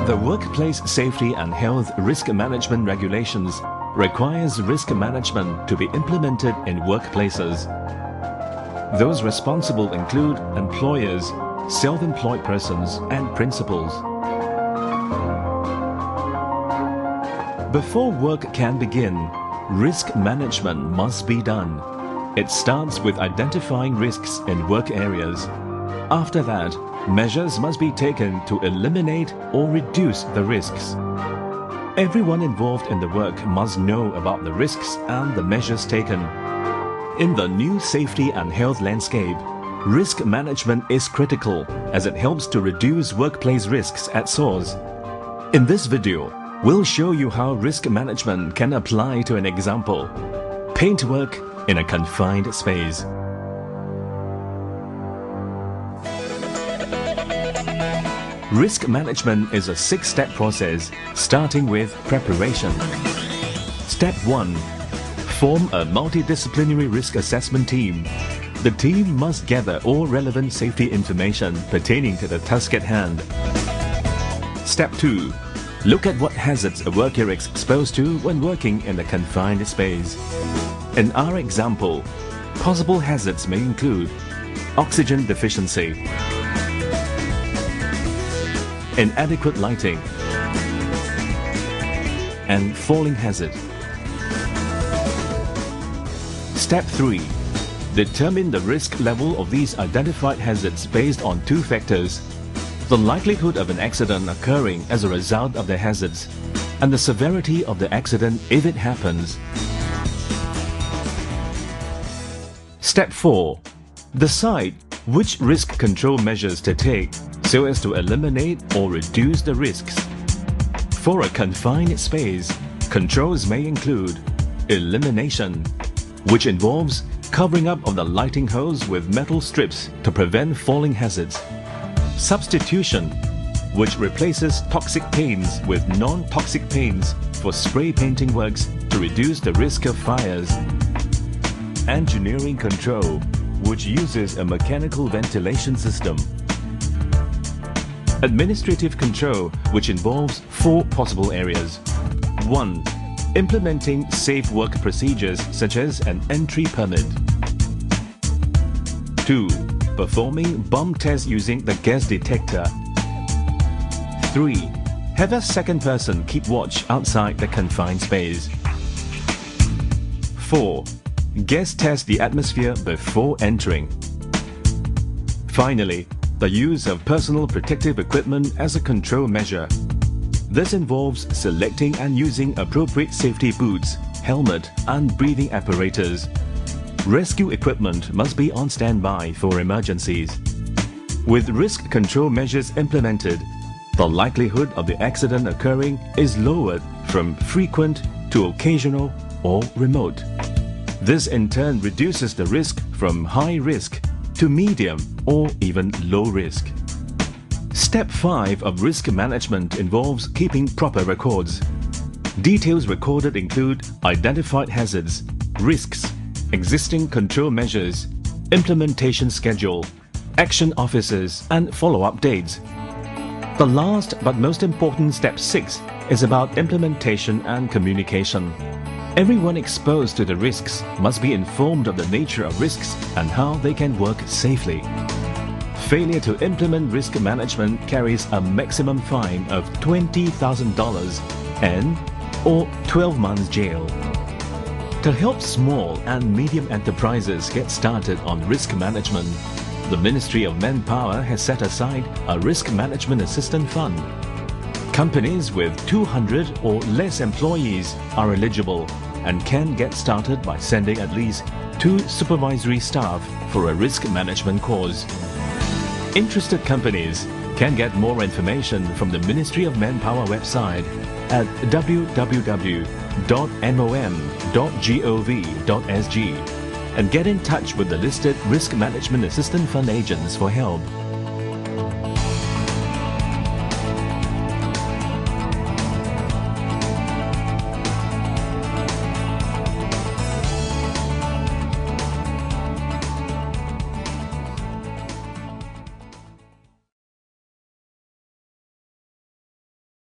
The Workplace Safety and Health Risk Management Regulations requires risk management to be implemented in workplaces. Those responsible include employers, self-employed persons, and principals. Before work can begin, risk management must be done. It starts with identifying risks in work areas. After that, measures must be taken to eliminate or reduce the risks. Everyone involved in the work must know about the risks and the measures taken. In the new safety and health landscape, risk management is critical as it helps to reduce workplace risks at source. In this video, we'll show you how risk management can apply to an example: paintwork in a confined space. Risk management is a 6-step process, starting with preparation. Step 1. Form a multidisciplinary risk assessment team. The team must gather all relevant safety information pertaining to the task at hand. Step 2. Look at what hazards a worker is exposed to when working in a confined space. In our example, possible hazards may include oxygen deficiency, inadequate lighting, and falling hazard. Step 3. Determine the risk level of these identified hazards based on 2 factors: the likelihood of an accident occurring as a result of the hazards, and the severity of the accident if it happens. Step 4. Decide which risk control measures to take so as to eliminate or reduce the risks. For a confined space, controls may include elimination, which involves covering up of the lighting hose with metal strips to prevent falling hazards; substitution, which replaces toxic paints with non-toxic paints for spray painting works to reduce the risk of fires; engineering control, which uses a mechanical ventilation system; administrative control, which involves 4 possible areas. 1. Implementing safe work procedures such as an entry permit. 2. Performing bomb tests using the gas detector. 3. Have a second person keep watch outside the confined space. 4. Gas test the atmosphere before entering. Finally, the use of personal protective equipment as a control measure. This involves selecting and using appropriate safety boots, helmet, and breathing apparatus. Rescue equipment must be on standby for emergencies. With risk control measures implemented, the likelihood of the accident occurring is lowered from frequent to occasional or remote. This in turn reduces the risk from high risk to medium or even low risk. Step 5 of risk management involves keeping proper records. Details recorded include identified hazards, risks, existing control measures, implementation schedule, action officers, and follow-up dates. The last but most important step 6 is about implementation and communication. Everyone exposed to the risks must be informed of the nature of risks and how they can work safely. Failure to implement risk management carries a maximum fine of $20,000 and/or 12 months jail. To help small and medium enterprises get started on risk management, the Ministry of Manpower has set aside a Risk Management Assistance Fund. Companies with 200 or less employees are eligible and can get started by sending at least 2 supervisory staff for a risk management course. Interested companies can get more information from the Ministry of Manpower website at www.mom.gov.sg and get in touch with the listed Risk Management Assistance Fund agents for help.